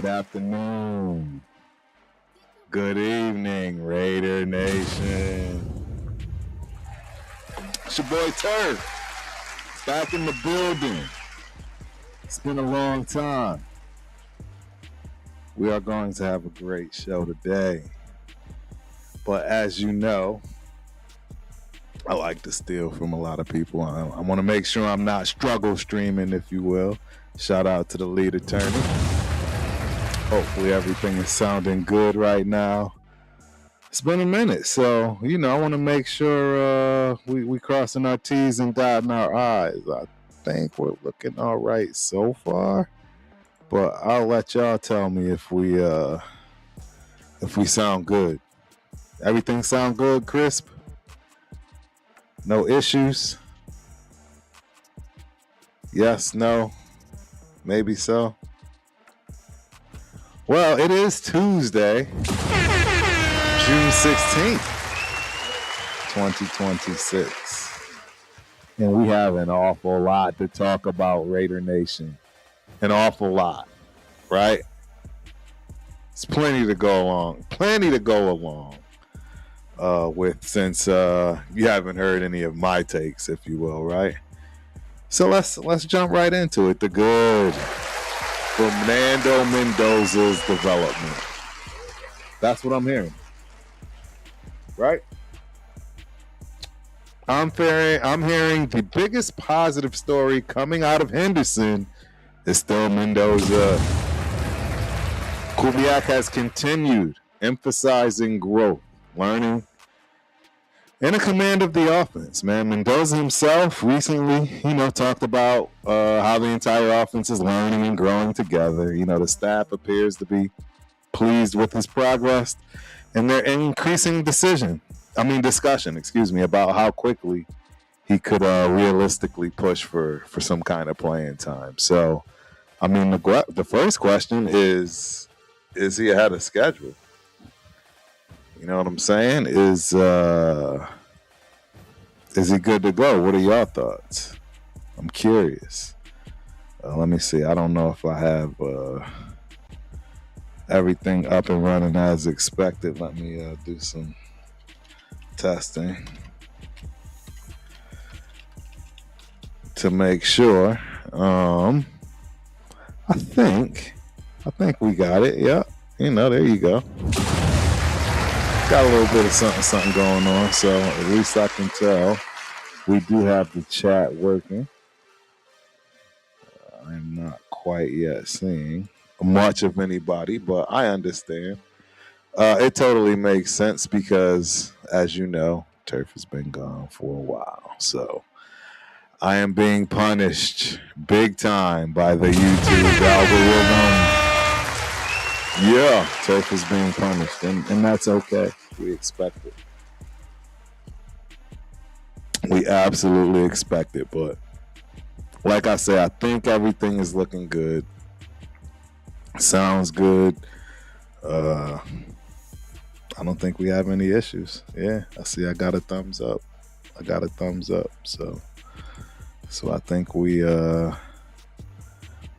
Good afternoon. Good evening, Raider Nation. It's your boy Turf. Back in the building. It's been a long time. We are going to have a great show today. But as you know, I like to steal from a lot of people. I want to make sure I'm not struggle streaming, if you will. Shout out to the lead attorney. Hopefully everything is sounding good right now. It's been a minute, so, I want to make sure we crossing our T's and dotting our I's. I think we're looking all right so far, but I'll let y'all tell me if we sound good. Everything sound good, crisp? No issues? Yes, no, maybe so. Well, it is Tuesday, June 16th, 2026. And we have an awful lot to talk about, Raider Nation. An awful lot, right? It's plenty to go along with, since you haven't heard any of my takes, if you will, right? So let's jump right into it. The good from Fernando Mendoza's development. That's what I'm hearing. Right? I'm hearing the biggest positive story coming out of Henderson is still Mendoza. Kubiak has continued emphasizing growth, learning, and a command of the offense, man. Mendoza himself recently, talked about how the entire offense is learning and growing together. The staff appears to be pleased with his progress, and they're increasing discussion, about how quickly he could realistically push for some kind of playing time. So, the first question is he ahead of schedule? You know what I'm saying? Is he good to go? What are your thoughts? I'm curious. Let me see. I don't know if I have everything up and running as expected. Let me do some testing to make sure. I think we got it. Yep. There you go. Got a little bit of something going on, so at least I can tell we do have the chat working. I'm not quite yet seeing much of anybody, but I understand. It totally makes sense because, as you know, Turf has been gone for a while, so I am being punished big time by the YouTube algorithm. Yeah, Turf is being punished, and that's okay. We expect it. We absolutely expect it, but like I say, I think everything is looking good. Sounds good. I don't think we have any issues. Yeah, I see I got a thumbs up. So I think we are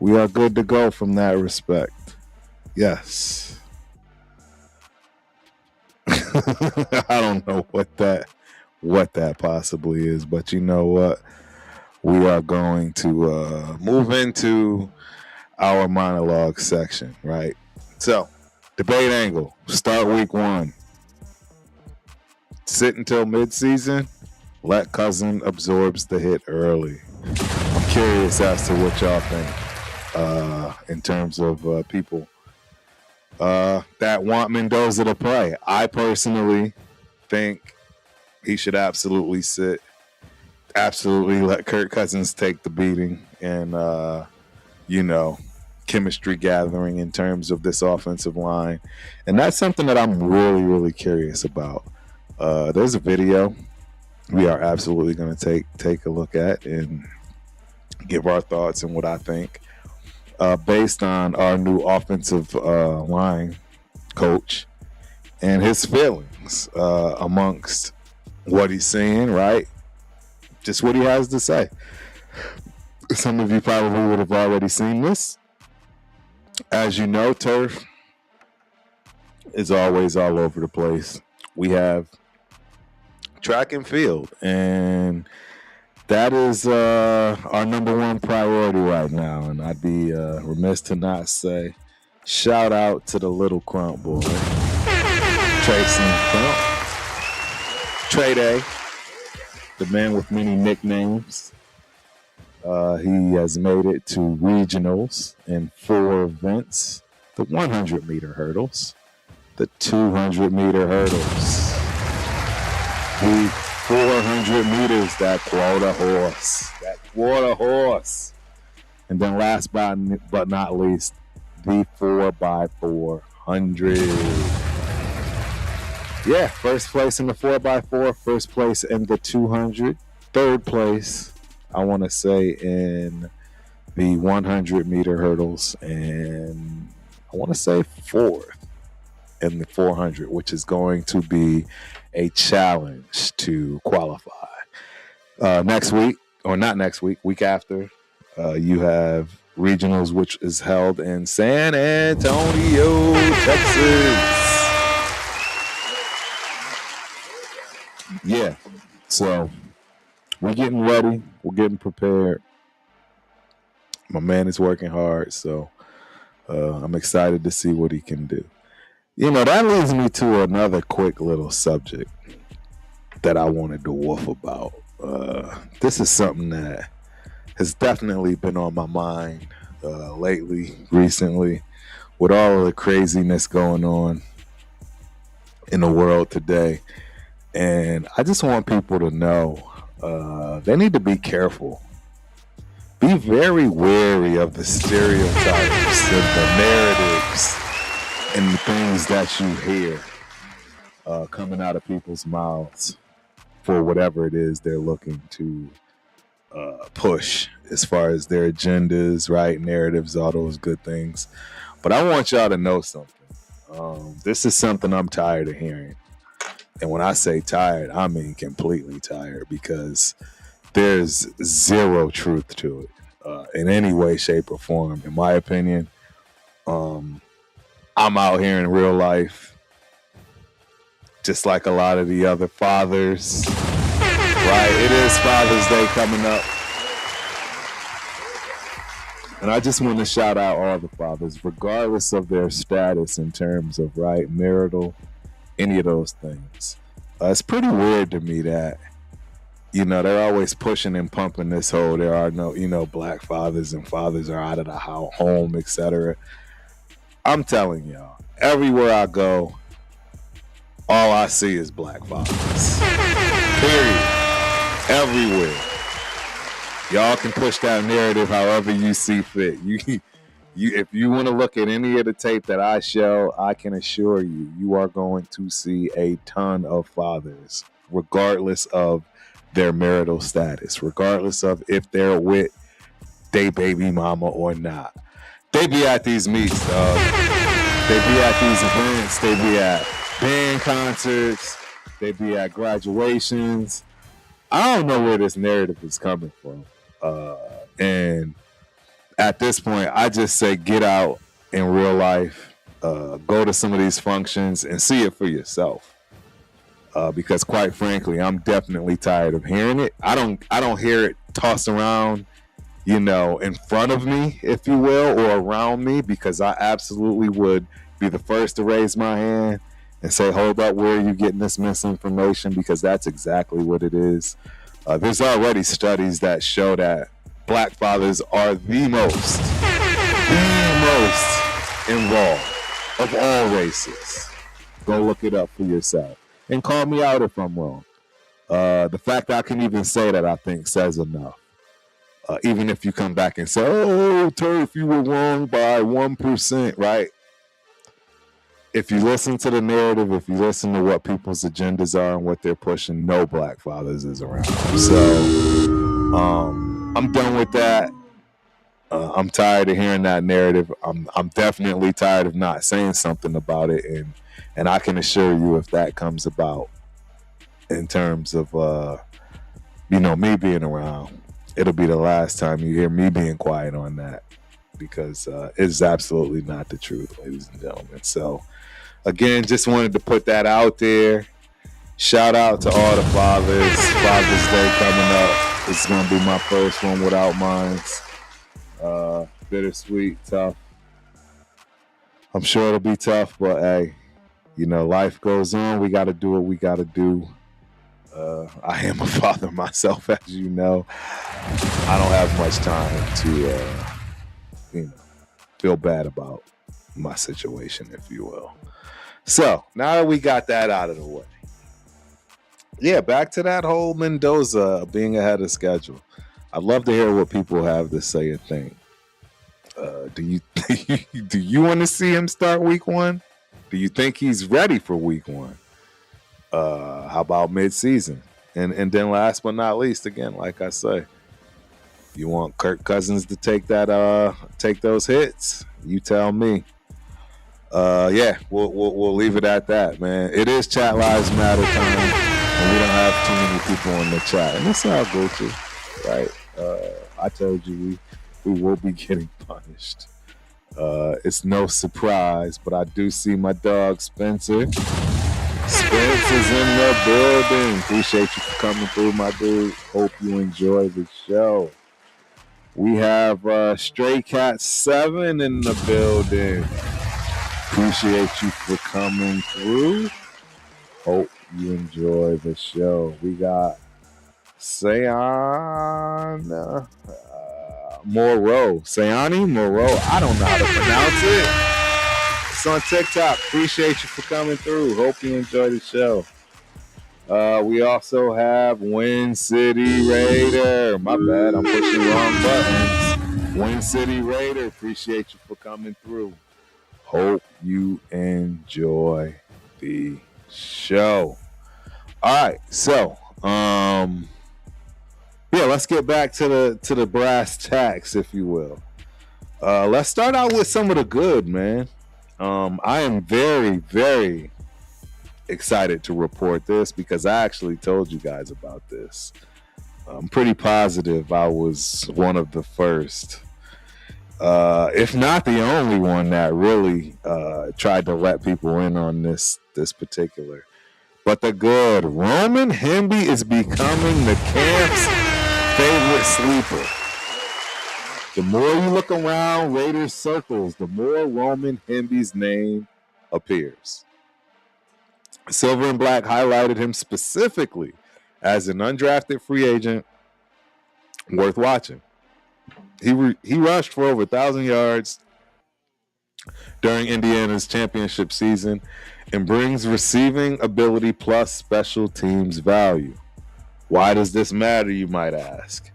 good to go from that respect. Yes. I don't know what that possibly is, but you know what? We are going to move into our monologue section, right? So, debate angle. Start week 1. Sit until midseason. Let Cousin absorbs the hit early. I'm curious as to what y'all think in terms of people that want Mendoza to play. I personally think he should absolutely sit. Absolutely let Kirk Cousins take the beating and, chemistry gathering in terms of this offensive line. And that's something that I'm really, really curious about. There's a video we are absolutely going to take a look at and give our thoughts and what I think based on our new offensive line coach and his feelings amongst what he's seeing, right? Just what he has to say. Some of you probably would have already seen this. As you know, turf is always all over the place. We have track and field, and that is our number one priority right now. And I'd be remiss to not say shout out to the little Crump boy, Tracy Crump, Trey Day, the man with many nicknames. He has made it to regionals in 4 events: the 100-meter hurdles, the 200-meter hurdles, the 400 meters, that quarter horse. And then last but not least, the 4x400. Yeah, first place in the 4x4, first place in the 200, third place, I want to say, in the 100-meter hurdles, and I want to say fourth in the 400, which is going to be a challenge to qualify. Next week, or not next week, week after, you have regionals, which is held in San Antonio, Texas. Yeah, so we're getting ready. We're getting prepared. My man is working hard, so I'm excited to see what he can do. You know, that leads me to another quick little subject that I wanted to woof about. This is something that has definitely been on my mind recently, with all of the craziness going on in the world today. And I just want people to know they need to be careful. Be very wary of the stereotypes and the narratives and the things that you hear coming out of people's mouths for whatever it is they're looking to push as far as their agendas, right? Narratives, all those good things. But I want y'all to know something. This is something I'm tired of hearing. And when I say tired, I mean completely tired, because there's zero truth to it in any way, shape, or form. In my opinion, I'm out here in real life, just like a lot of the other fathers, right? It is Father's Day coming up. And I just want to shout out all the fathers, regardless of their status in terms of, right, marital, any of those things. It's pretty weird to me that, you know, they're always pushing and pumping this whole, there are no, you know, black fathers and fathers are out of the home, etc. I'm telling y'all, everywhere I go, all I see is black fathers. Period. Everywhere. Y'all can push that narrative however you see fit. If you want to look at any of the tape that I show, I can assure you, you are going to see a ton of fathers, regardless of their marital status, regardless of if they're with their baby mama or not. They be at these meets, dog. They be at these events. They be at band concerts. They be at graduations. I don't know where this narrative is coming from. And at this point, I just say get out in real life, go to some of these functions and see it for yourself. Because quite frankly, I'm definitely tired of hearing it. I don't hear it tossed around, you know, in front of me, if you will, or around me, because I absolutely would be the first to raise my hand and say, hold up, where are you getting this misinformation? Because that's exactly what it is. There's already studies that show that black fathers are the most involved of all races. Go look it up for yourself and call me out if I'm wrong. The fact that I can even say that, I think, says enough. Even if you come back and say, oh, Turf, you were wrong by 1%, right? If you listen to the narrative, if you listen to what people's agendas are and what they're pushing, no black fathers is around. So I'm done with that. I'm tired of hearing that narrative. I'm definitely tired of not saying something about it. And I can assure you, if that comes about in terms of, me being around, it'll be the last time you hear me being quiet on that. because it's absolutely not the truth, ladies and gentlemen. So, again, just wanted to put that out there. Shout out to all the fathers. Father's Day coming up. This is going to be my first one without mine. Bittersweet, tough. I'm sure it'll be tough, but hey, life goes on. We got to do what we got to do. I am a father myself, as you know. I don't have much time to, feel bad about my situation, if you will. So now that we got that out of the way, yeah, back to that whole Mendoza being ahead of schedule. I'd love to hear what people have to say and think. Do you want to see him start week 1? Do you think he's ready for week 1? How about mid-season? And then last but not least, again, like I say, you want Kirk Cousins to take those hits? You tell me. Yeah, we'll leave it at that, man. It is Chat Lives Matter time, and we don't have too many people in the chat, and it's all Gucci, right? I told you we will be getting punished. It's no surprise, but I do see my dog Spencer. Spence is in the building. Appreciate you for coming through, my dude. Hope you enjoy the show. We have Stray Cat 7 in the building. Appreciate you for coming through. Hope you enjoy the show. We got Sayani Moreau. I don't know how to pronounce it. It's on TikTok. Appreciate you for coming through. Hope you enjoy the show. We also have Win City Raider. My bad, I'm pushing wrong buttons. Win City Raider. Appreciate you for coming through. Hope you enjoy the show. All right, so let's get back to the brass tacks, if you will. Let's start out with some of the good, man. I am very, very excited to report this because I actually told you guys about this. I'm pretty positive I was one of the first, if not the only one, that really tried to let people in on this particular. But the good, Roman Hemby is becoming the camp's favorite sleeper. The more you look around Raiders circles, the more Roman Hemby's name appears. Silver and Black highlighted him specifically as an undrafted free agent worth watching. He rushed for over 1,000 yards during Indiana's championship season and brings receiving ability plus special teams value. Why does this matter, you might ask?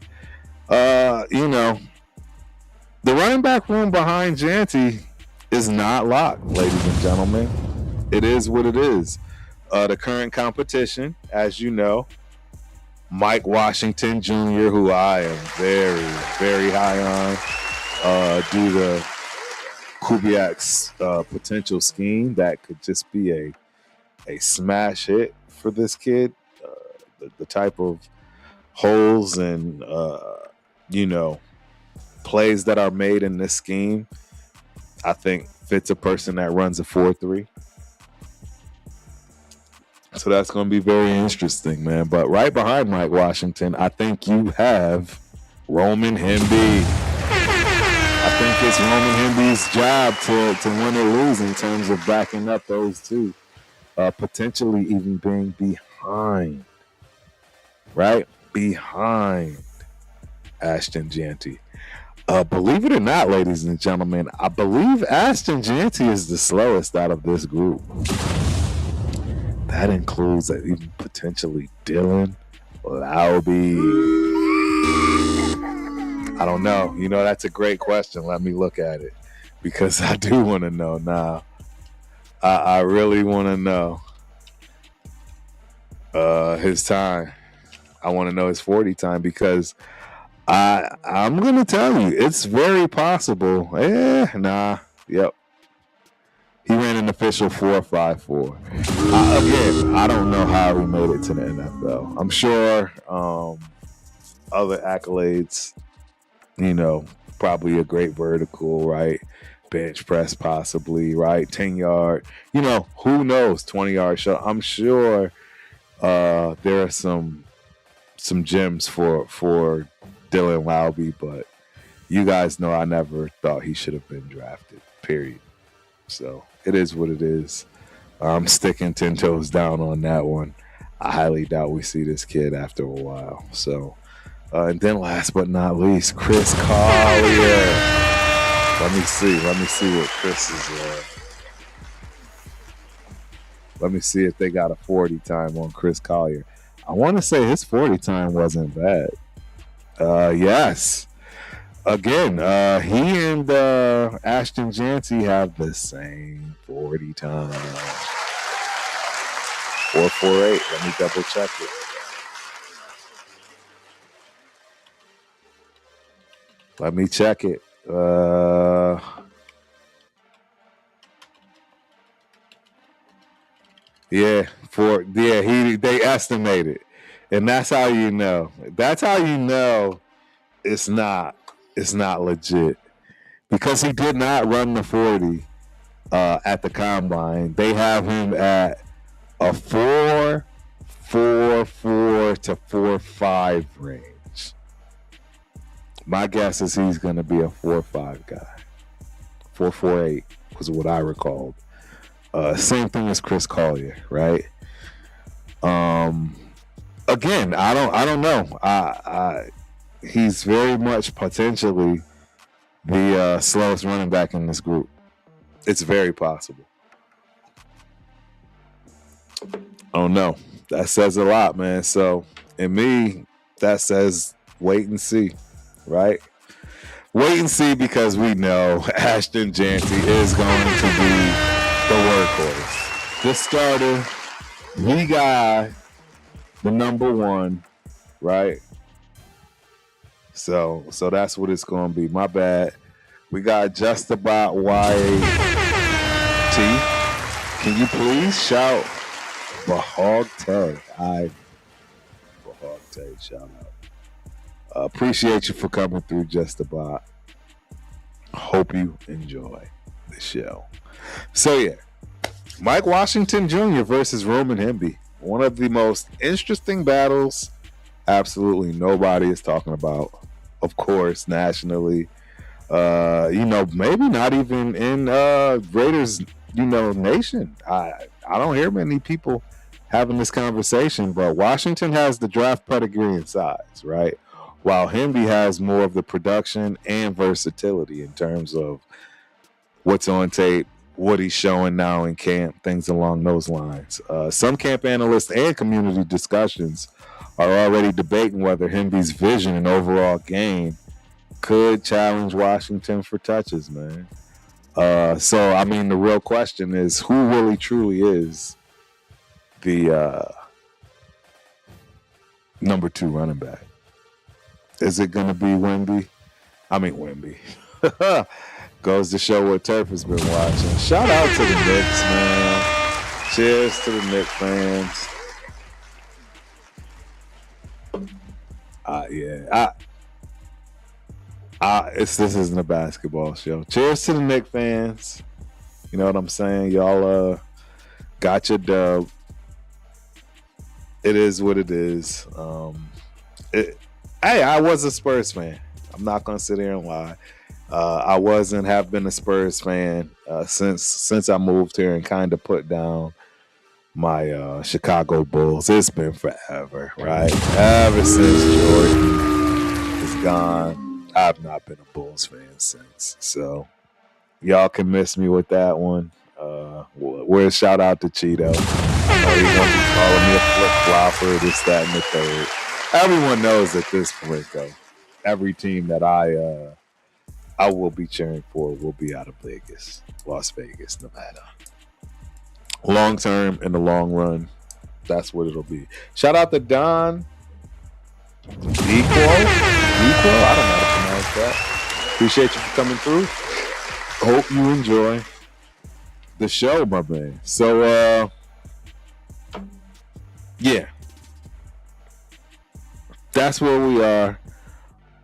The running back room behind Janty is not locked, ladies and gentlemen. It is what it is. The current competition, as you know, Mike Washington Jr., who I am very, very high on, due to Kubiak's potential scheme that could just be a smash hit for this kid. The type of holes and, plays that are made in this scheme, I think fits a person that runs a 4-3. So that's going to be very interesting, man. But right behind Mike Washington, I think you have Roman Hemby. I think it's Roman Hemby's job to win or lose in terms of backing up those two. Potentially even being behind. Right? Behind Ashton Janty. Believe it or not, ladies and gentlemen, I believe Ashton Janty is the slowest out of this group. That includes even potentially Dylan Laube. I don't know. That's a great question. Let me look at it because I do want to know now. I really want to know his time. I want to know his 40 time because I'm going to tell you, it's very possible. Yep. He ran an official 4.54. Again, I don't know how he made it to the NFL. I'm sure other accolades, probably a great vertical, right? Bench press possibly, right? 10-yard. Who knows? 20-yard shot. I'm sure there are some gems for Dylan Lowby, but you guys know I never thought he should have been drafted. Period. So it is what it is. I'm sticking 10 toes down on that one. I highly doubt we see this kid after a while. So, and then last but not least, Chris Collier. Let me see what Chris is. Let me see if they got a 40 time on Chris Collier. I want to say his 40 time wasn't bad. Yes. Again, he and Ashton Jancy have the same 40 time. 448. Let me double check it. Let me check it. They estimated. And that's how you know. That's how you know it's not legit. Because he did not run the 40 at the combine. They have him at a 4.44 to 4.5 range. My guess is he's going to be a 4.5 guy. 4.48 was what I recalled. Same thing as Chris Collier, right? Again, I don't know. He's very much potentially the slowest running back in this group. It's very possible. Oh no, that says a lot, man. So, in me, that says wait and see, right? Wait and see, because we know Ashton Jancy is going to be the workhorse, the starter, the guy, the number one, right? So that's what it's going to be. My bad. We got just about YAT. Can you please shout Bahog Tay? Bahog Tay, shout out. Appreciate you for coming through just about. Hope you enjoy the show. So yeah, Mike Washington Jr. versus Roman Hemby. One of the most interesting battles absolutely nobody is talking about. Of course, nationally. Maybe not even in Raiders, nation. I don't hear many people having this conversation, but Washington has the draft pedigree and size, right? While Hemby has more of the production and versatility in terms of what's on tape, what he's showing now in camp, things along those lines. Some camp analysts and community discussions are already debating whether Hemby's vision and overall game could challenge Washington for touches, man. The real question is, who really truly is the number 2 running back? Is it going to be Wemby? Wemby. Goes to show what Turf has been watching. Shout out to the Knicks, man. Cheers to the Knicks fans. This isn't a basketball show. Cheers to the Knicks fans. You know what I'm saying? Y'all got your dub. It is what it is. I was a Spurs fan. I'm not gonna sit here and lie. I have been a Spurs fan since I moved here and kind of put down my Chicago Bulls. It's been forever, right? Ever since Jordan is gone, I've not been a Bulls fan since. So y'all can miss me with that one. We're shout out to Cheeto. I know he's gonna be calling me a flip-flopper, this, that, and the third. Everyone knows at this point, though, every team that I will be cheering for will be out of Las Vegas, Nevada. Long term, in the long run, that's what it'll be. Shout out to Don Equal. I don't know how to pronounce that. Appreciate you for coming through. Hope you enjoy the show, my man. So, yeah. That's where we are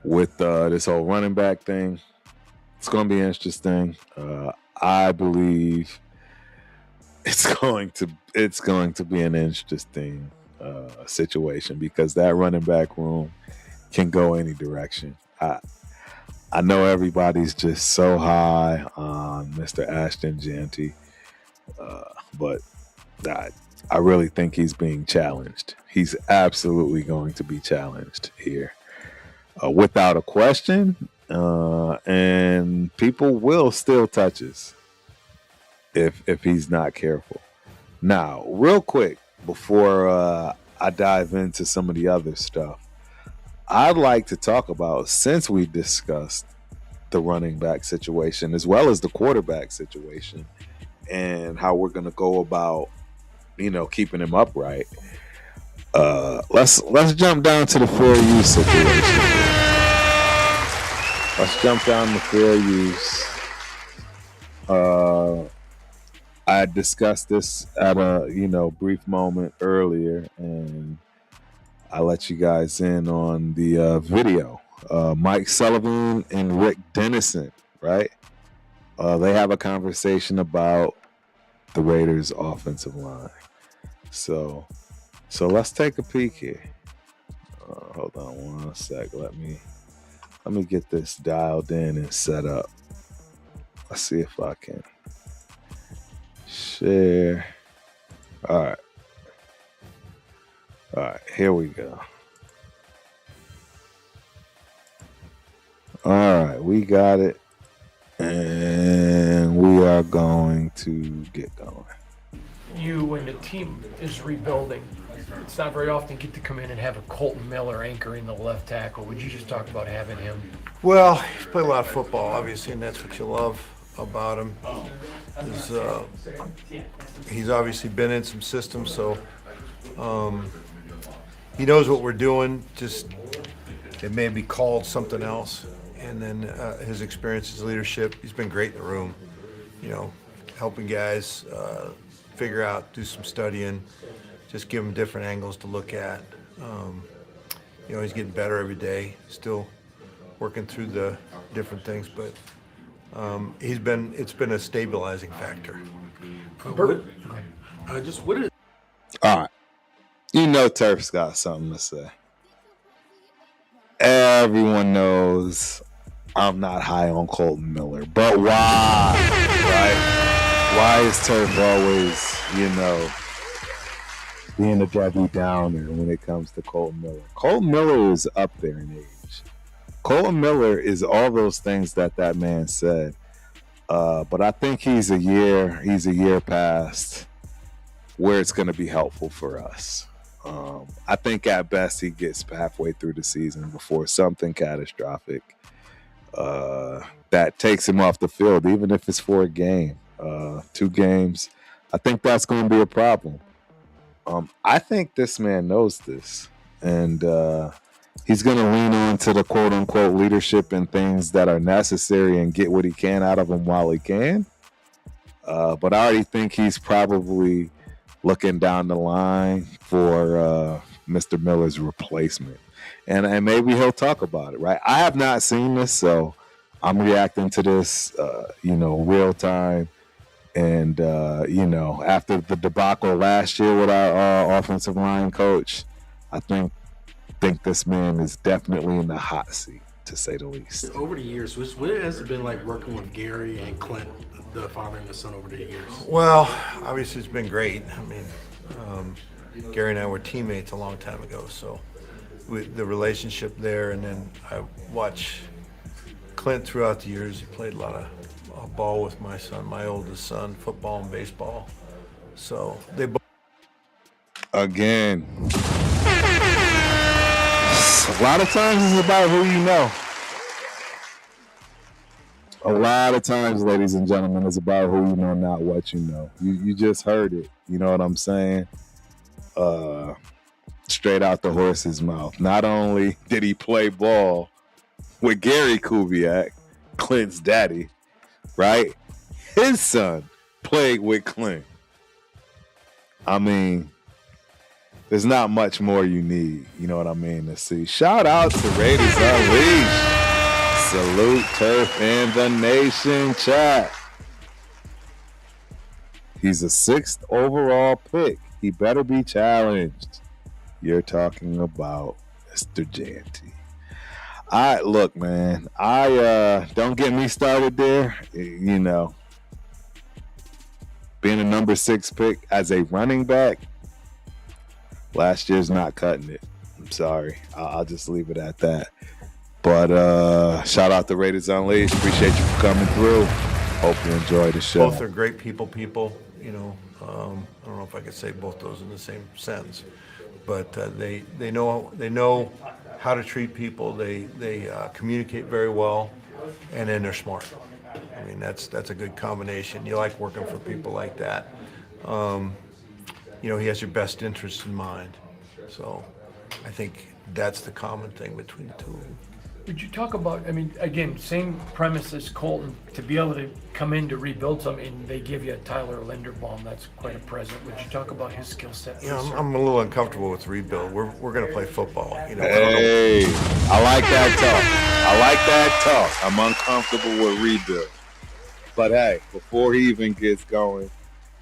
with this whole running back thing. It's going to be interesting. I believe it's going to be an interesting situation because that running back room can go any direction. I know everybody's just so high on Mr. Ashton Jeanty, but I really think he's being challenged. He's absolutely going to be challenged here, without a question. And people will steal touches if he's not careful. Now, real quick, before I dive into some of the other stuff, I'd like to talk about, since we discussed the running back situation as well as the quarterback situation and how we're going to go about, keeping him upright. Let's jump down to the fair use situation. Let's jump down to fair use. I discussed this at a brief moment earlier, and I let you guys in on the video. Mike Sullivan and Rick Dennison, right? They have a conversation about the Raiders' offensive line. So let's take a peek here. Hold on one sec. Let me get this dialed in and set up. Let's see if I can share. All right, here we go. All right, we got it. And we are going to get going. You and the team is rebuilding. It's not very often you get to come in and have a Colton Miller anchoring the left tackle. Would you just talk about having him? Well, he's played a lot of football, obviously, and that's what you love about him. He's obviously been in some systems, so he knows what we're doing. Just it may be called something else. And then his experience, his leadership, he's been great in the room, helping guys figure out, do some studying, just give them different angles to look at. He's getting better every day, still working through the different things, but it's been a stabilizing factor. All right. Turf's got something to say. Everyone knows I'm not high on Colton Miller, but why, right? Why is Turf always, being a Debbie Downer when it comes to Colton Miller? Colton Miller is up there in age. Colton Miller is all those things that man said, but I think he's a year past where it's going to be helpful for us. I think at best he gets halfway through the season before something catastrophic that takes him off the field, even if it's for a game, 2 games. I think that's going to be a problem. I think this man knows this, and he's going to lean on to the quote-unquote leadership and things that are necessary and get what he can out of him while he can. But I already think he's probably looking down the line for Mr. Miller's replacement. And maybe he'll talk about it, right? I have not seen this, so I'm reacting to this, real time. And, after the debacle last year with our offensive line coach, I think this man is definitely in the hot seat, to say the least. Over the years, what has it been like working with Gary and Clint, the father and the son, over the years? Well, obviously it's been great. I mean, Gary and I were teammates a long time ago, so the relationship there, and then I watched Clint throughout the years. He played a lot of ball with my son, my oldest son, football and baseball. So they both. Again, a lot of times it's about who you know. A lot of times, ladies and gentlemen, it's about who you know, not what you know. You just heard it. You know what I'm saying? Straight out the horse's mouth. Not only did he play ball with Gary Kubiak, Clint's daddy, right? His son played with Clint. I mean, there's not much more you need. You know what I mean? To see. Shout out to Raiders Unleashed. Salute Turf and the Nation chat. He's a 6th overall pick. He better be challenged. You're talking about Mr. Janty. Look, man. Don't get me started there. You know, being a number 6 pick as a running back, last year's not cutting it. I'm sorry. I'll just leave it at that. But shout out to Raiders Unleashed. Appreciate you for coming through. Hope you enjoy the show. Both are great people. You know, I don't know if I could say both those in the same sense, but they know how to treat people. They communicate very well, and then they're smart. I mean, that's a good combination. You like working for people like that. You know, he has your best interest in mind. So I think that's the common thing between the two of them. Would you talk about, I mean, again, same premise as Colton, to be able to come in to rebuild something, and they give you a Tyler Linderbaum, that's quite a present. Would you talk about his skill set? You know, I'm a little uncomfortable with rebuild. We're going to play football. You know, Hey, I like that talk. I'm uncomfortable with rebuild. But hey, before he even gets going,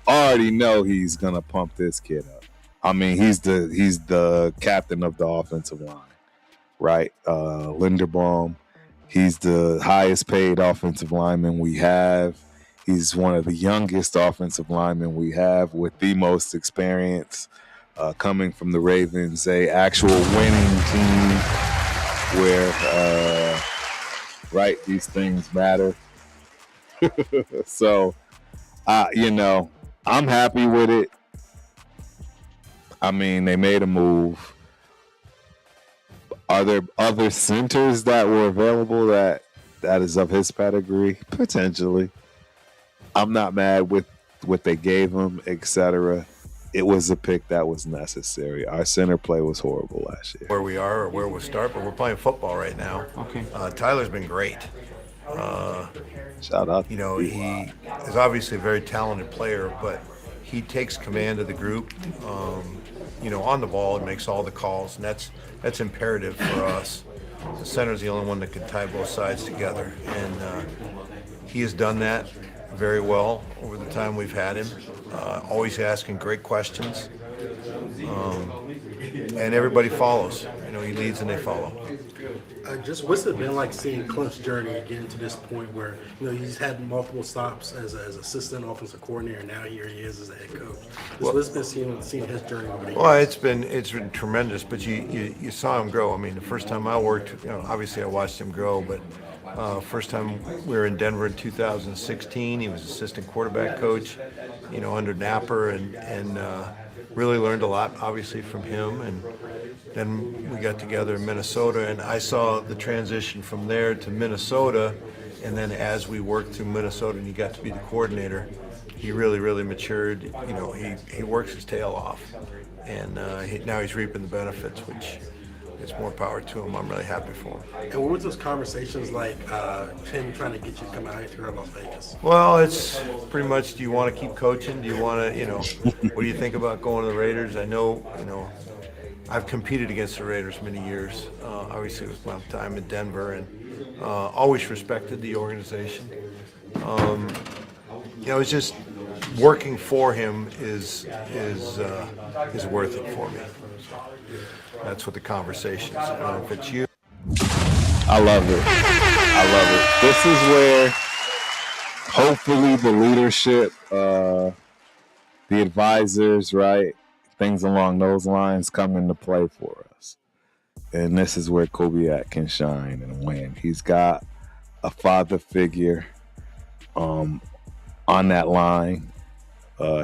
I already know he's gonna pump this kid up. I mean, he's the captain of the offensive line, right? Linderbaum, he's the highest paid offensive lineman we have. He's one of the youngest offensive linemen we have with the most experience, coming from the Ravens, a actual winning team where, right, these things matter. So, you know, I'm happy with it. I mean, they made a move. Are there other centers that were available that is of his pedigree? Potentially. I'm not mad with what they gave him, etc. It was a pick that was necessary. Our center play was horrible last year. where we are or where we'll start, but we're playing football right now. Okay. Tyler's been great. Shout out. You know, he is obviously a very talented player, but he takes command of the group, you know, on the ball and makes all the calls, and that's imperative for us. The center's the only one that can tie both sides together, and he has done that very well over the time we've had him, always asking great questions, and everybody follows. You know, he leads and they follow. Just what's it been like seeing Clint's journey getting to this point where, you know, he's had multiple stops as assistant offensive coordinator, and now here he is as a head coach. What's been seeing his journey over the years? Well, it's been tremendous, but you saw him grow. I mean, the first time I worked, you know, obviously I watched him grow, but first time we were in Denver in 2016, he was assistant quarterback coach, you know, under Napper, and really learned a lot, obviously, from him. And then we got together in Minnesota, and I saw the transition from there to Minnesota. And then as we worked through Minnesota and he got to be the coordinator, he really matured. You know, he works his tail off, and now he's reaping the benefits, which is more power to him. I'm really happy for him. And what was those conversations like, him trying to get you to come out here to Las Vegas? Well, it's pretty much, do you want to keep coaching? Do you want to, you know, what do you think about going to the Raiders? I know, you know, I've competed against the Raiders many years, obviously with my time in Denver, and always respected the organization. You know, it's just working for him is worth it for me. That's what the conversation is. I don't know if it's you. I love it. This is where hopefully the leadership, the advisors, right, things along those lines come into play for us. And this is where Kubiak can shine and win. He's got a father figure on that line.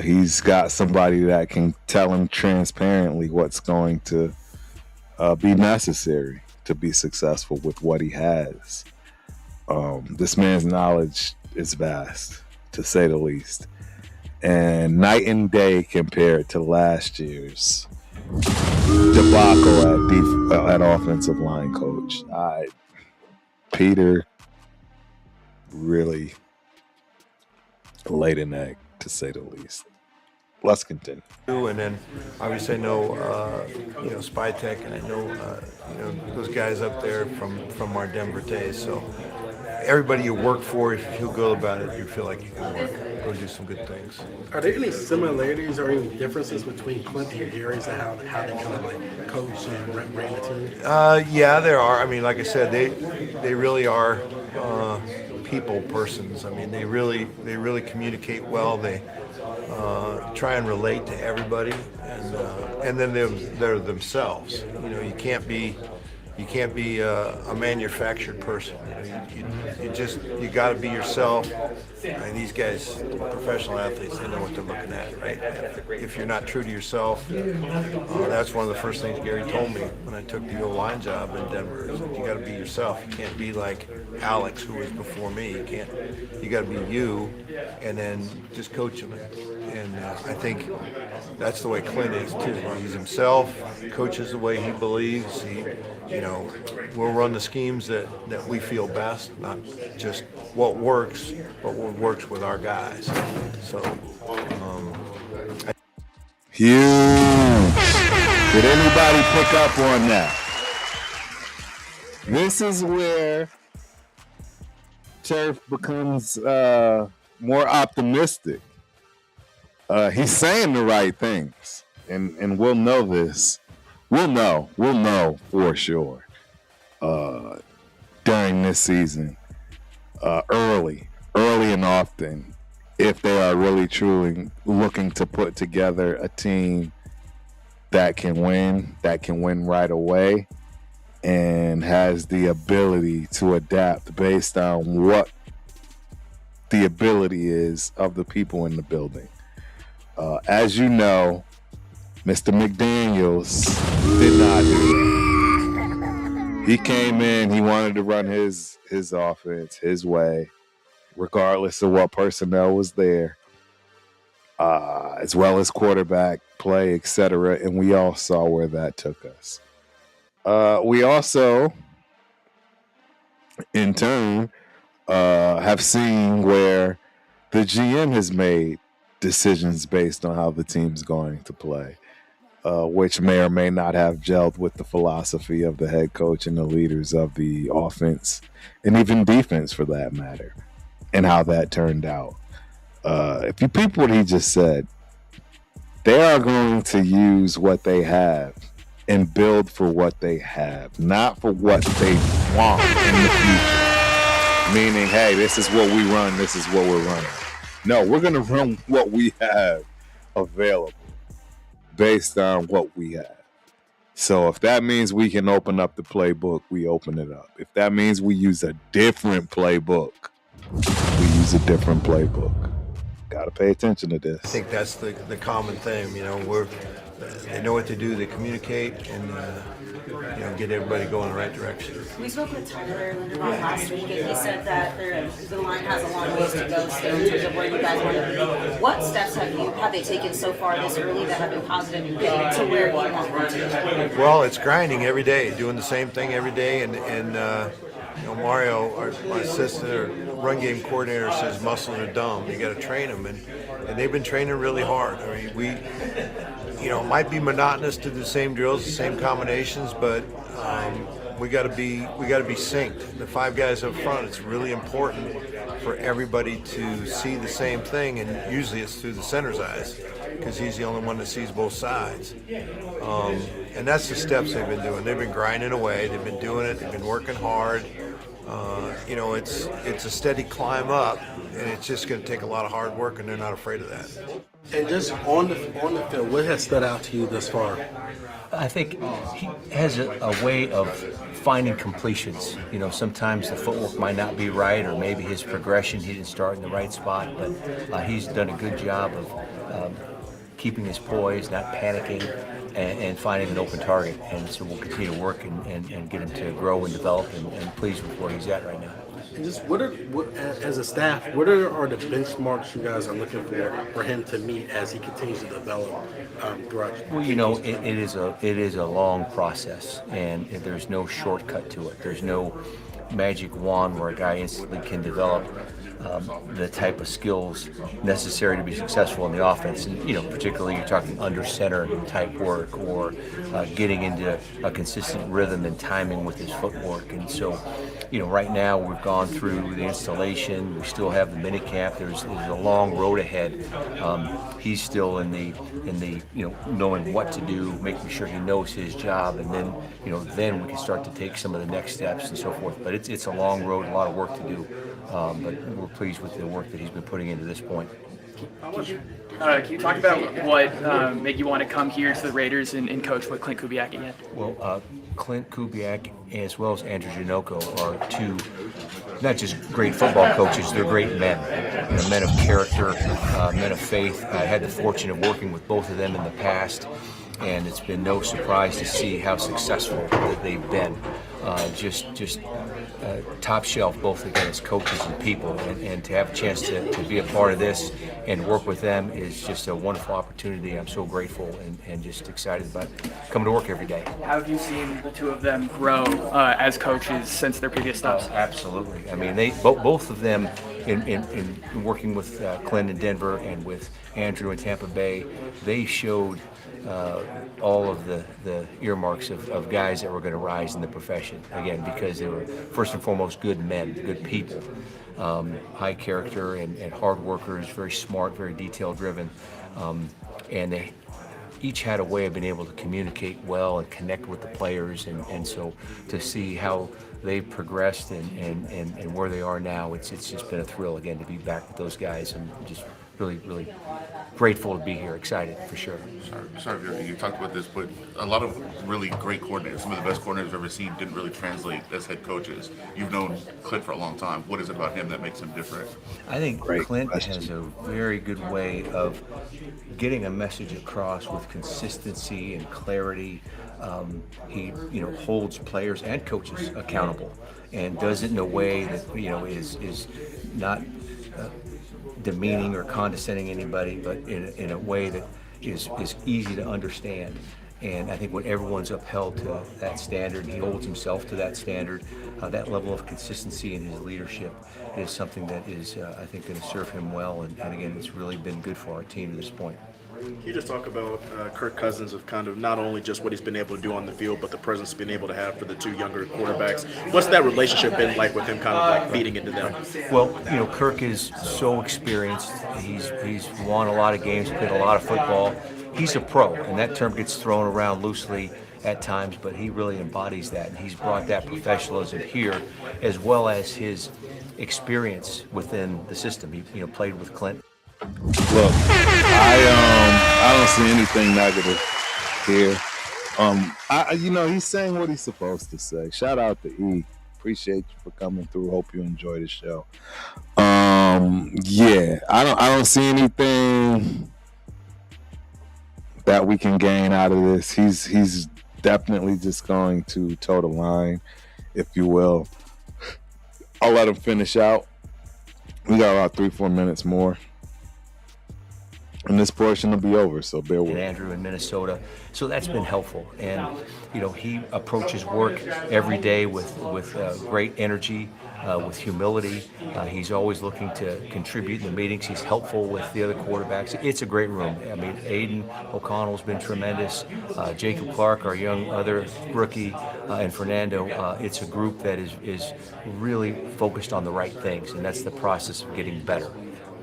He's got somebody that can tell him transparently what's going to be necessary to be successful with what he has. This man's knowledge is vast, to say the least, and night and day compared to last year's debacle at offensive line coach. Peter really laid an egg, to say the least. let's continue. And then obviously I know Spytech, and I know those guys up there from our Denver days. So everybody you work for, if you feel good about it, you feel like you can go do some good things. Are there any similarities or any differences between Clint and Gary's and how they kind of like coach and ran the team? Yeah, there are. I mean, like I said, they really are people persons. I mean, they really communicate well. They try and relate to everybody, and then they're themselves. You know, you can't be a manufactured person. You got to be yourself. And these guys, professional athletes, they know what they're looking at, right? If you're not true to yourself, that's one of the first things Gary told me when I took the O-line job in Denver. Is that you got to be yourself. You can't be like Alex, who was before me. You got to be you, and then just coach them. And I think that's the way Clint is too. He's himself, coaches the way he believes. We'll run the schemes that we feel best, not just what works, but what works with our guys. So, Huge. Did anybody pick up on that? This is where Turf becomes more optimistic. He's saying the right things, and we'll know this. We'll know for sure during this season, early and often, if they are really truly looking to put together a team that can win right away, and has the ability to adapt based on what the ability is of the people in the building. As you know, Mr. McDaniels did not do that. He came in, he wanted to run his offense his way, regardless of what personnel was there, as well as quarterback play, etc. And we all saw where that took us. We also, in turn, have seen where the GM has made decisions based on how the team's going to play, which may or may not have gelled with the philosophy of the head coach and the leaders of the offense and even defense, for that matter, and how that turned out. If you peep what he just said, they are going to use what they have and build for what they have, not for what they want in the future. Meaning, hey, this is what we run, this is what we're running. No, we're going to run what we have available based on what we have. So if that means we can open up the playbook, we open it up. If that means we use a different playbook, we use a different playbook. Got to pay attention to this. I think that's the common thing. They know what to do. They communicate and get everybody going in the right direction. We spoke with Tyler Linderbaum last week, and he said that the line has a long ways to go still in terms of where you guys want to be. What steps have they taken so far this early that have been positive in getting to where you want them to? Well, it's grinding every day, doing the same thing every day, and Mario, my assistant or run game coordinator, says muscles are dumb. You got to train them, and they've been training really hard. I mean, it might be monotonous to do the same drills, the same combinations, but we got to be synced. The five guys up front, it's really important for everybody to see the same thing, and usually it's through the center's eyes, because he's the only one that sees both sides. And that's the steps they've been doing. They've been grinding away. They've been doing it. They've been working hard. It's a steady climb up, and it's just going to take a lot of hard work, and they're not afraid of that. And just on the field, what has stood out to you thus far? I think he has a way of finding completions. Sometimes the footwork might not be right, or maybe his progression, he didn't start in the right spot, but he's done a good job of keeping his poise, not panicking, and finding an open target. And so we'll continue to work and get him to grow and develop, and pleased with where he's at right now. And just as a staff, what are the benchmarks you guys are looking for him to meet as he continues to develop throughout? Well, it is a long process, and there's no shortcut to it. There's no magic wand where a guy instantly can develop the type of skills necessary to be successful in the offense. And, particularly you're talking under center type work or getting into a consistent rhythm and timing with his footwork. And so, right now we've gone through the installation. We still have the mini camp. There's a long road ahead. He's still in the knowing what to do, making sure he knows his job, and then then we can start to take some of the next steps and so forth. But it's a long road, a lot of work to do. But we're pleased with the work that he's been putting into this point. Can you talk about what made you want to come here to the Raiders and coach with Clint Kubiak again? Well, Clint Kubiak as well as Andrew Janocko are two not just great football coaches, they're great men. Men of character, men of faith. I had the fortune of working with both of them in the past, and it's been no surprise to see how successful that they've been. Just top shelf, both again as coaches and people, and to have a chance to be a part of this and work with them is just a wonderful opportunity. I'm so grateful and just excited about coming to work every day. How have you seen the two of them grow as coaches since their previous stops? Absolutely. I mean, they both of them in working with Clint in Denver and with Andrew in Tampa Bay, they showed all of the earmarks of guys that were going to rise in the profession, again, because they were first and foremost good men, good people, high character and hard workers, very smart, very detail driven, and they each had a way of being able to communicate well and connect with the players, and so to see how they progressed and where they are now, it's just been a thrill again to be back with those guys, and just really grateful to be here, excited for sure. Sorry, you talked about this, but a lot of really great coordinators, some of the best coordinators I've ever seen, didn't really translate as head coaches. You've known Clint for a long time. What is it about him that makes him different? I think Clint has a very good way of getting a message across with consistency and clarity. He holds players and coaches accountable, and does it in a way that is not demeaning or condescending anybody, but in a way that is easy to understand. And I think when everyone's upheld to that standard, and he holds himself to that standard, that level of consistency in his leadership is something that is, I think, going to serve him well. And again, it's really been good for our team to this point. Can you just talk about Kirk Cousins, of kind of not only just what he's been able to do on the field, but the presence he's been able to have for the two younger quarterbacks? What's that relationship been like with him, kind of like feeding into them? Well, Kirk is so experienced. He's won a lot of games, played a lot of football. He's a pro, and that term gets thrown around loosely at times, but he really embodies that, and he's brought that professionalism here, as well as his experience within the system. He played with Clint. Look, I don't see anything negative here. He's saying what he's supposed to say. Shout out to E. Appreciate you for coming through. Hope you enjoy the show. Yeah, I don't see anything that we can gain out of this. He's definitely just going to toe the line, if you will. I'll let him finish out. We got about 3-4 minutes more, and this portion will be over, so bear with me. Andrew in Minnesota, so that's been helpful. And he approaches work every day with great energy, with humility. He's always looking to contribute in the meetings. He's helpful with the other quarterbacks. It's a great room. I mean, Aiden O'Connell's been tremendous. Jacob Clark, our young other rookie, and Fernando. It's a group that is really focused on the right things, and that's the process of getting better.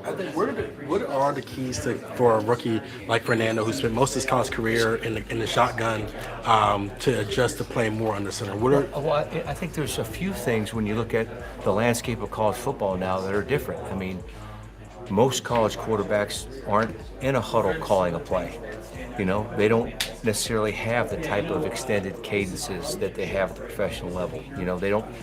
What are the keys for a rookie like Fernando, who spent most of his college career in the shotgun, to adjust to play more under center? Well, I think there's a few things when you look at the landscape of college football now that are different. I mean, most college quarterbacks aren't in a huddle calling a play. They don't necessarily have the type of extended cadences that they have at the professional level.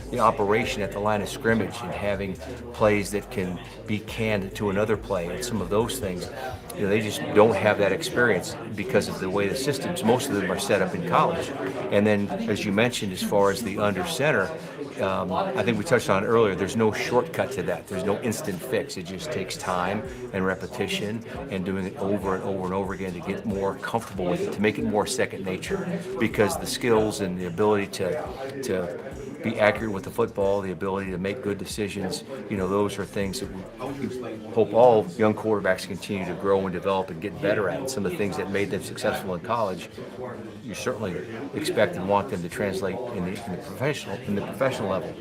The operation at the line of scrimmage and having plays that can be canned to another play and some of those things, they just don't have that experience because of the way the systems, most of them are set up in college. And then, as you mentioned, as far as the under center, I think we touched on it earlier, there's no shortcut to that. There's no instant fix. It just takes time and repetition and doing it over and over and over again to get more comfortable with it, to make it more second nature, because the skills and the ability to be accurate with the football, the ability to make good decisions. Those are things that we hope all young quarterbacks continue to grow and develop and get better at. And some of the things that made them successful in college, you certainly expect and want them to translate in the professional level.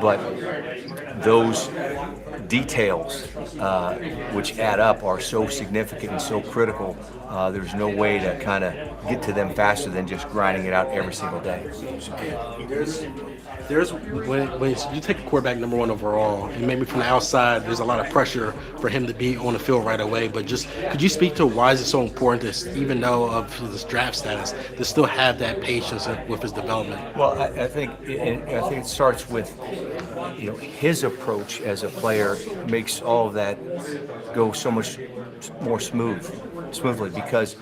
But those details, which add up, are so significant and so critical. There's no way to kind of get to them faster than just grinding it out every single day. There's when you take a quarterback number 1 overall, and maybe from the outside, there's a lot of pressure for him to be on the field right away. But just could you speak to why is it so important to, even though of his draft status, to still have that patience with his development? Well, I think it starts with his approach as a player makes all of that go so much more smoothly because,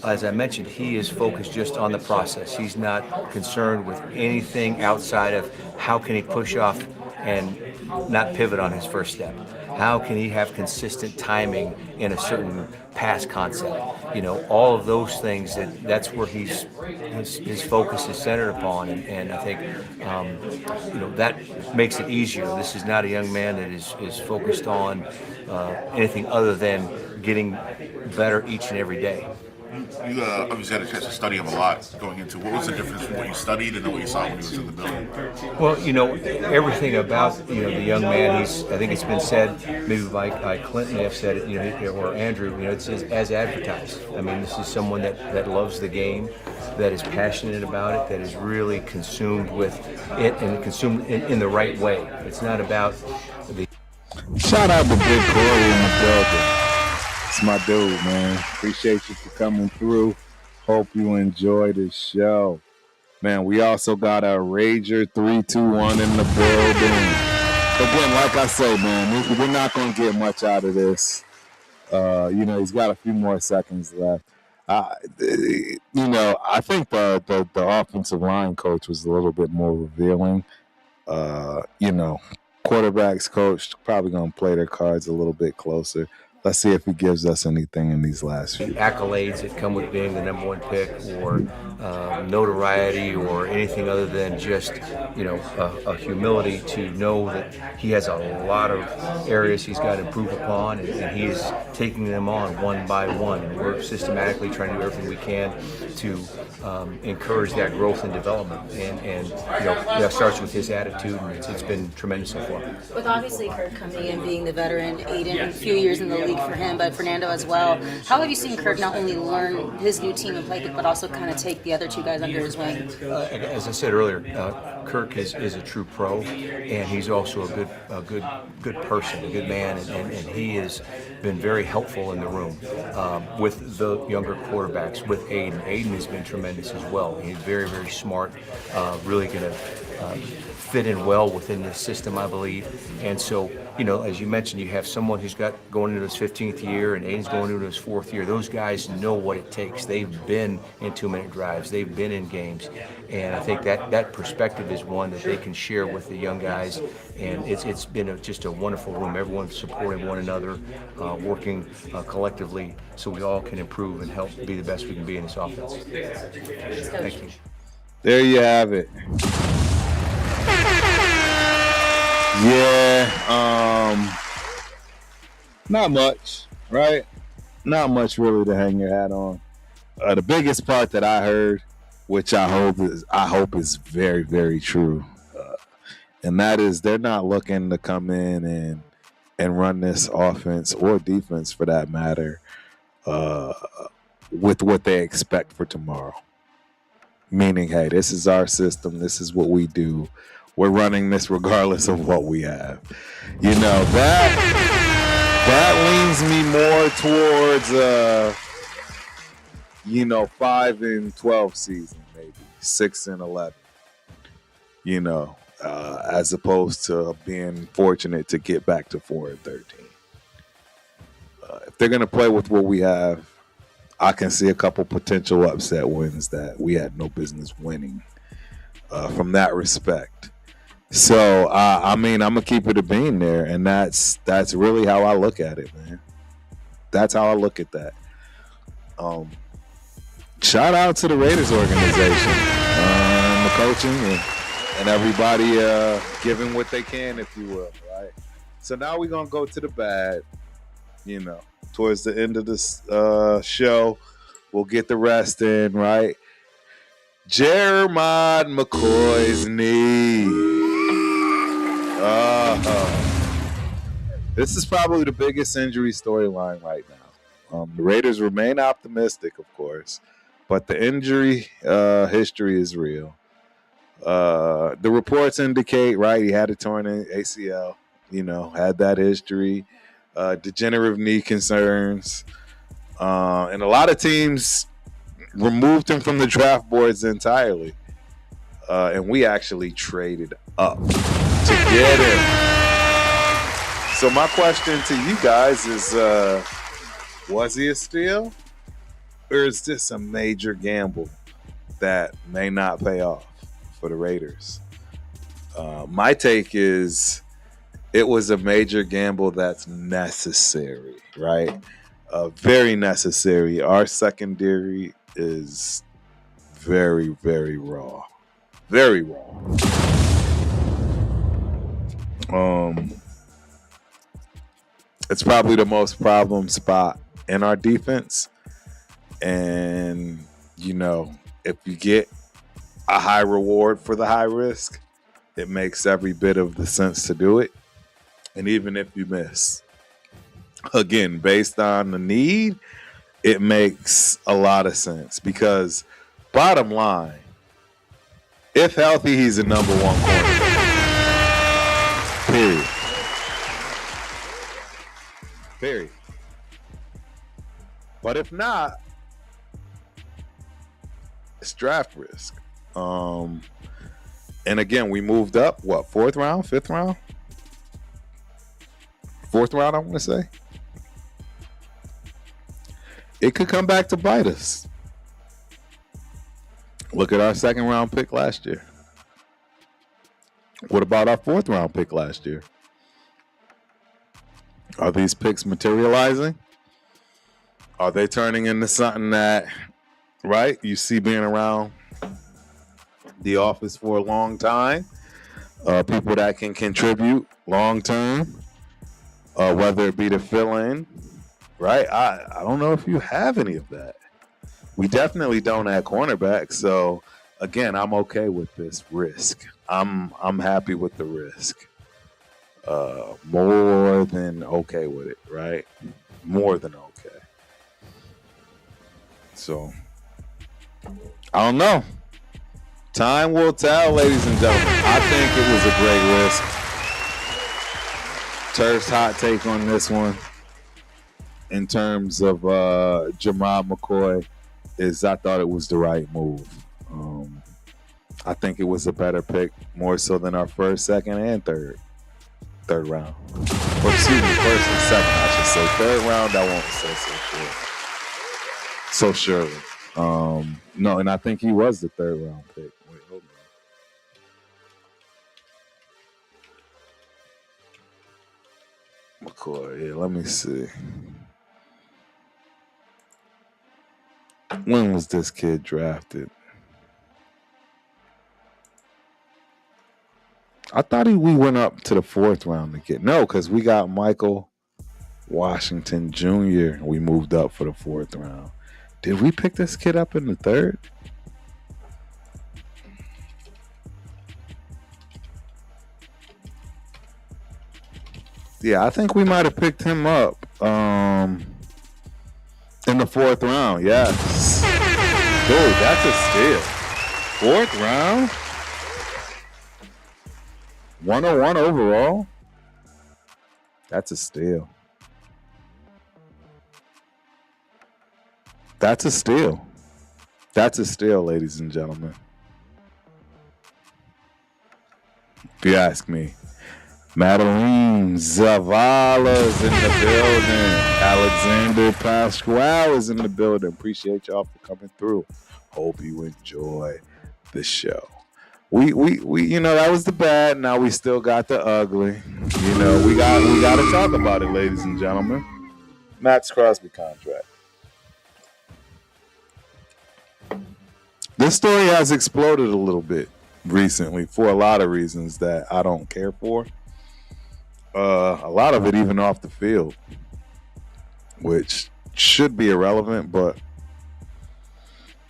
as I mentioned, he is focused just on the process. He's not concerned with anything outside of how can he push off and not pivot on his first step. How can he have consistent timing in a certain pass concept? All of those things, that's where his focus is centered upon, and I think that makes it easier. This is not a young man that is focused on anything other than getting better each and every day. You obviously had a chance to study him a lot going into. What was the difference from what you studied and then what you saw when he was in the building? Well, everything about the young man. I think it's been said, maybe by Clint may have said it, or Andrew. It's as advertised. I mean, this is someone that loves the game, that is passionate about it, that is really consumed with it and consumed in the right way. It's not about the. Shout out to Big Corey in the building. It's my dude, man. Appreciate you for coming through. Hope you enjoy the show. Man, we also got a Rager 321 in the building. Again, like I say, man, we're not going to get much out of this. He's got a few more seconds left. I think the offensive line coach was a little bit more revealing. Quarterbacks coach probably going to play their cards a little bit closer. Let's see if he gives us anything in these last few. Accolades that come with being the number 1 pick, or notoriety, or anything other than just a humility to know that he has a lot of areas he's got to improve upon, and he is taking them on one by one. And we're systematically trying to do everything we can to encourage that growth and development. And that starts with his attitude, and it's been tremendous so far. With obviously Kirk coming in, being the veteran, Aiden, a few years in the league for him, but Fernando as well. How have you seen Kirk not only learn his new team and play it, but also kind of take the other 2 guys under his wing? As I said earlier, Kirk is a true pro, and he's also a good person, a good man, and he has been very helpful in the room with the younger quarterbacks, with Aiden. Aiden has been tremendous as well. He's very, very smart, really going to fit in well within this system, I believe. And so, as you mentioned, you have someone who's got going into his 15th year, and Aiden's going into his 4th year. Those guys know what it takes. They've been in 2-minute drives. They've been in games. And I think that perspective is one that they can share with the young guys. And it's been just a wonderful room. Everyone's supporting one another, working collectively so we all can improve and help be the best we can be in this offense. Thank you. There you have it. Yeah, not much, right? Not much really to hang your hat on. The biggest part that I heard, which I hope is very, very true, and that is they're not looking to come in and run this offense or defense, for that matter, with what they expect for tomorrow. Meaning, hey, this is our system. This is what we do. We're running this regardless of what we have. That leans me more towards 5-12 season, maybe 6-11. As opposed to being fortunate to get back to 4-13. If they're gonna play with what we have, I can see a couple potential upset wins that we had no business winning. From that respect. So, I'm going to keep it a bean there, and that's really how I look at it, man. That's how I look at that. Shout out to the Raiders organization, the coaching, and and everybody giving what they can, if you will, right? So now we're gonna go to the bad. You know, towards the end of this show, we'll get the rest in, right? Jeremiah McCoy's knee. This is probably the biggest injury storyline right now. The Raiders remain optimistic, of course, but the injury history is real. The reports indicate, right, he had a torn ACL, had that history, degenerative knee concerns, and a lot of teams removed him from the draft boards entirely. And we actually traded up to get him. So my question to you guys is, was he a steal? Or is this a major gamble that may not pay off for the Raiders? My take is it was a major gamble that's necessary, right? Very necessary. Our secondary is very, very raw. Very raw. It's probably the most problem spot in our defense. And, if you get a high reward for the high risk, it makes every bit of the sense to do it. And even if you miss, again, based on the need, it makes a lot of sense. Because bottom line, if healthy, he's a number one corner. Period. But if not, it's draft risk. And again, we moved up, fourth round, fifth round? Fourth round, I want to say. It could come back to bite us. Look at our second round pick last year. What about our fourth round pick last year? Are these picks materializing? Are they turning into something that, right, you see being around the office for a long time? People that can contribute long term, whether it be to fill in, right? I don't know if you have any of that. We definitely don't at cornerback. So again, I'm okay with this risk. I'm happy with the risk. More than okay with it, right? More than okay. So I don't know. Time will tell, ladies and gentlemen. I think it was a great risk. Turf's hot take on this one in terms of Jeremiah McCoy is I thought it was the right move. I think it was a better pick, more so than our first, second, and third round. Or excuse me, first and second, I should say. Third round, I won't say so surely. No, and I think he was the third round pick. Wait, hold on. McCoy, yeah, let me see. When was this kid drafted? I thought we went up to the fourth round to get. No, because we got Michael Washington Jr. We moved up for the fourth round. Did we pick this kid up in the third? Yeah, I think we might have picked him up in the fourth round. Yes. Dude, that's a steal. Fourth round? 101 overall? That's a steal. That's a steal. That's a steal, ladies and gentlemen. If you ask me. Madeline Zavala's in the building. Alexander Pasquale is in the building. Appreciate y'all for coming through. Hope you enjoy the show. We that was the bad. Now we still got the ugly. We got to talk about it, ladies and gentlemen. Max Crosby contract. This story has exploded a little bit recently for a lot of reasons that I don't care for. A lot of it even off the field, which should be irrelevant, but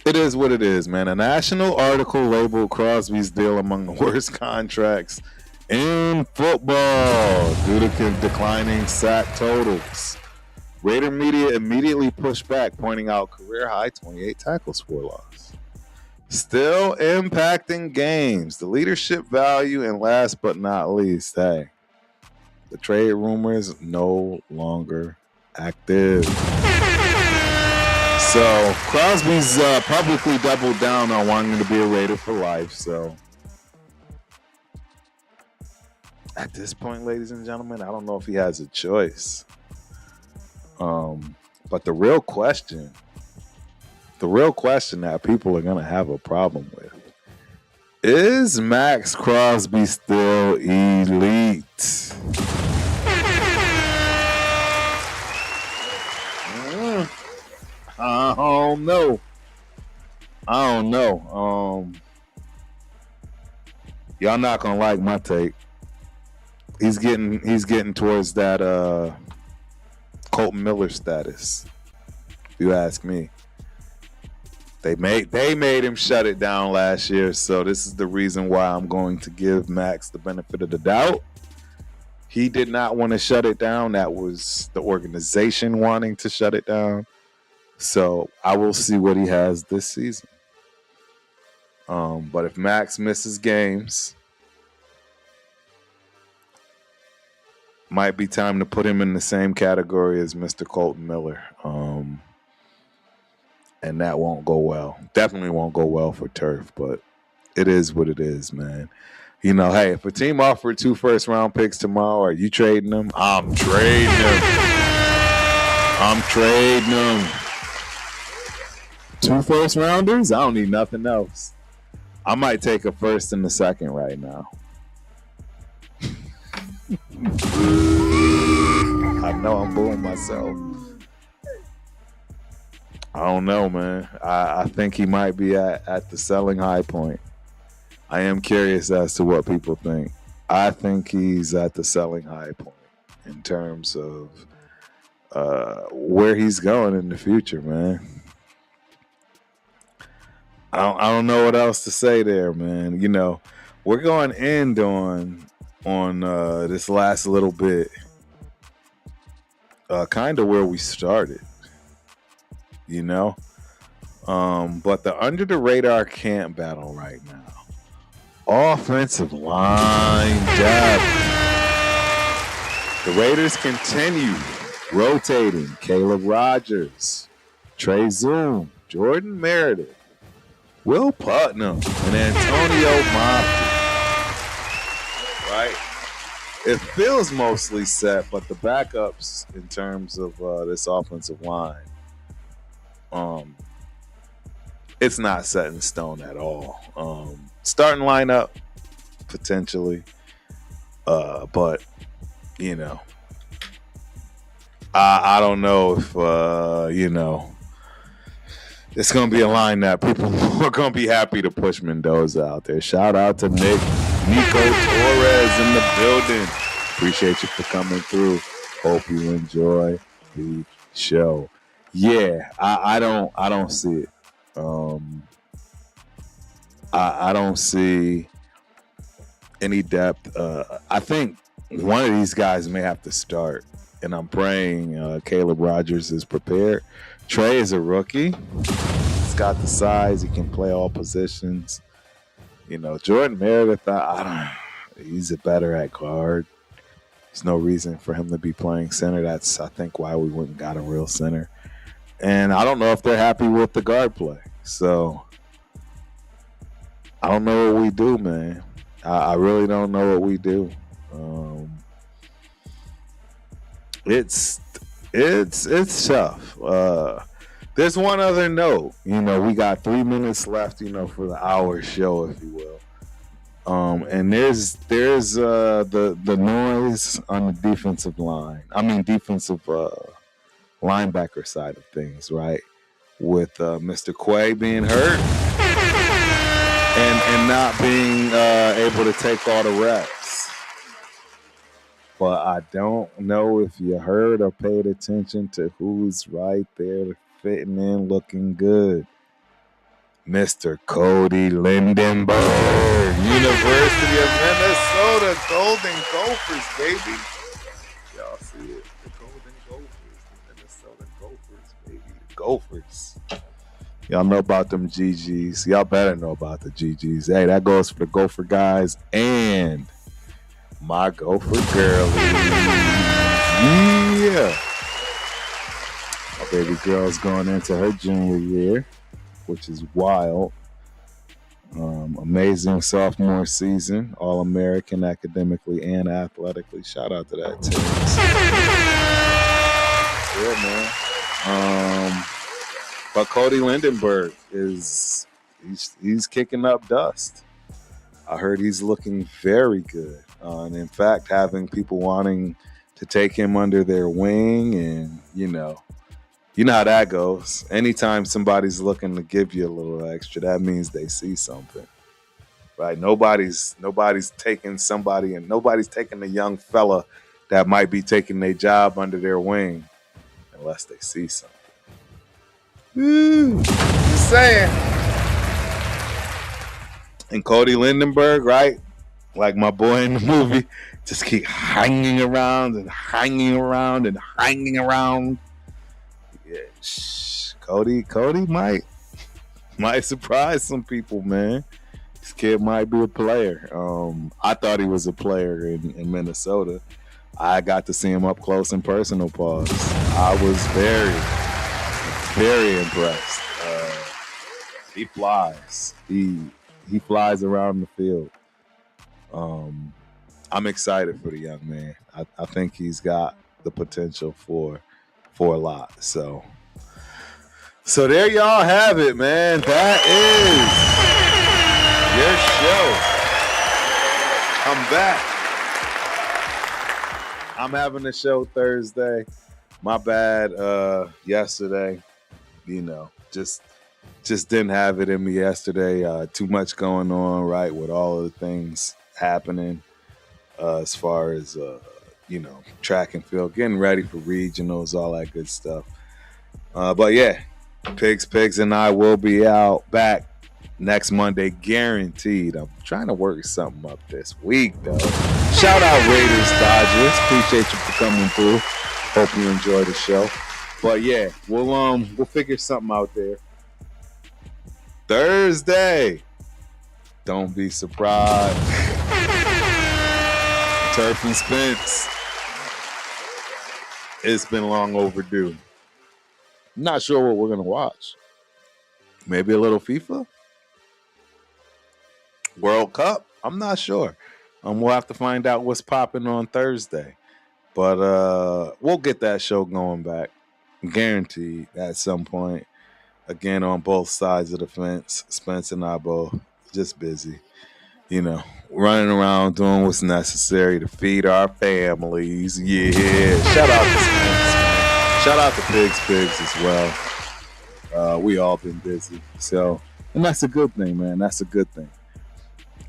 it is what it is, man. A national article labeled Crosby's deal among the worst contracts in football due to declining sack totals. Raider media immediately pushed back, pointing out career high 28 tackles for loss. Still impacting games, the leadership value, and last but not least, hey, the trade rumors no longer active. So Crosby's publicly doubled down on wanting to be a Raider for life. So at this point, ladies and gentlemen, I don't know if he has a choice. But the real question that people are going to have a problem with, is Max Crosby still elite? I don't know. Y'all not gonna like my take. He's getting towards that Colton Miller status. If you ask me. They made him shut it down last year, so this is the reason why I'm going to give Max the benefit of the doubt. He did not want to shut it down. That was the organization wanting to shut it down. So I will see what he has this season. But if Max misses games, might be time to put him in the same category as Mr. Colton Miller. And that won't go well. Definitely won't go well for Turf, but it is what it is, man. You know, hey, if a team offered 2 first-round picks tomorrow, are you trading them? I'm trading them. 2 first-rounders? I don't need nothing else. I might take a first and a second right now. I know I'm bullying myself. I don't know, man. I think he might be at the selling high point. I am curious as to what people think. I think he's at the selling high point in terms of where he's going in the future, man. I don't know what else to say there, man. You know, we're going to end on this last little bit, kind of where we started. You know, but the under the radar camp battle right now. Offensive line depth. The Raiders continue rotating Caleb Rogers, Trey Zoom, Jordan Meredith, Will Putnam, and Antonio Moffitt. Right? It feels mostly set, but the backups in terms of this offensive line, it's not set in stone at all. Starting lineup, potentially. But, you know, I don't know if, you know, it's going to be a line that people are going to be happy to push Mendoza out there. Shout out to Nico Torres in the building. Appreciate you for coming through. Hope you enjoy the show. Yeah, I don't see it. I don't see any depth. I think one of these guys may have to start, and I'm praying Caleb Rogers is prepared. Trey is a rookie. He's got the size. He can play all positions. You know, Jordan Meredith, he's a better at guard. There's no reason for him to be playing center. That's, I think, why we went and got a real center. And I don't know if they're happy with the guard play. So I don't know what we do, man. I really don't know what we do. It's tough. There's one other note. You know, we got 3 minutes left, you know, for the hour show, if you will. And there's the noise on the defensive line. I mean, defensive linebacker side of things, right? With Mr. Quay being hurt and not being able to take all the reps. But I don't know if you heard or paid attention to who's right there fitting in, looking good. Mr. Cody Lindenberg, University of Minnesota Golden Gophers, baby. Y'all see it? The Golden Gophers, the Minnesota Gophers, baby. The Gophers. Y'all know about them GGs. Y'all better know about the GGs. Hey, that goes for the Gopher guys and my Gopher girlies. Yeah. My baby girl's going into her junior year, which is wild. Amazing sophomore season, All-American academically and athletically. Shout out to that team. Yeah, man. But Cody Lindenberg he's kicking up dust. I heard he's looking very good. And in fact, having people wanting to take him under their wing, and you know how that goes. Anytime somebody's looking to give you a little extra, that means they see something, right? Nobody's taking somebody, and nobody's taking a young fella that might be taking their job under their wing unless they see something. Woo, just saying. And Cody Lindenberg, right? Like my boy in the movie, just keep hanging around and hanging around and hanging around. Yeah, Cody might surprise some people, man. This kid might be a player. I thought he was a player in Minnesota. I got to see him up close and personal. Pause. I was very, very impressed. He flies. He flies around the field. I'm excited for the young man. I think he's got the potential for a lot. So there y'all have it, man. That is your show. I'm back. I'm having a show Thursday. My bad. Yesterday, just didn't have it in me yesterday. Too much going on, right, with all of the things happening as far as track and field, getting ready for regionals, all that good stuff. But yeah, Pigs and I will be out back next Monday, guaranteed. I'm trying to work something up this week, though. Shout out Raiders, Dodgers. Appreciate you for coming through. Hope you enjoy the show. But yeah, we'll figure something out there. Thursday. Don't be surprised. Turf and Spence. It's been long overdue. Not sure what we're going to watch. Maybe a little FIFA? World Cup? I'm not sure. We'll have to find out what's popping on Thursday. But we'll get that show going back. Guaranteed at some point. Again, on both sides of the fence. Spence and I both just busy. Running around doing what's necessary to feed our families. Yeah. Shout out to Spence, man. Shout out to Pigs as well. We all been busy. So, and that's a good thing, man. That's a good thing.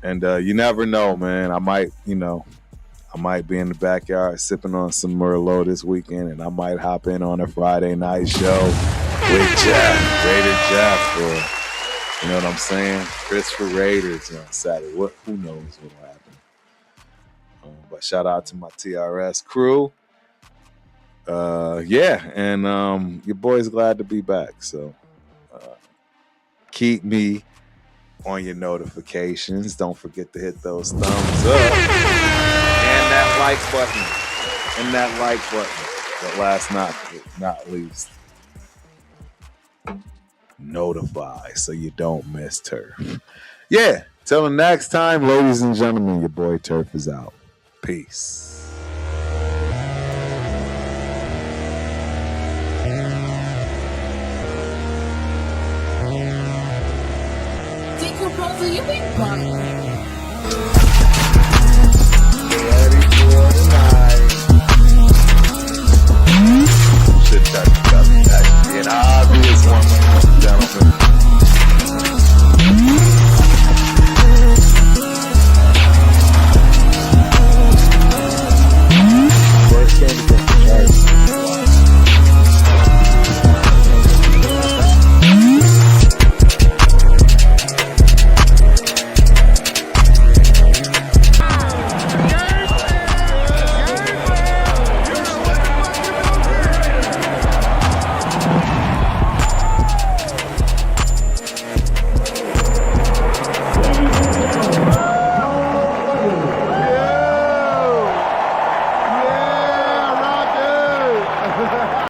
And you never know, man. I might be in the backyard sipping on some Merlot this weekend, and I might hop in on a Friday night show with Jeff, Raider Jeff, or you know what I'm saying, Christopher Raiders on Saturday. Who knows what'll happen? But shout out to my TRS crew. And your boy's glad to be back. So keep me on your notifications. Don't forget to hit those thumbs up and that like button. But last not least, notify so you don't miss Turf. Yeah, till the next time, ladies and gentlemen, your boy Turf is out. Peace. Think you're both of you big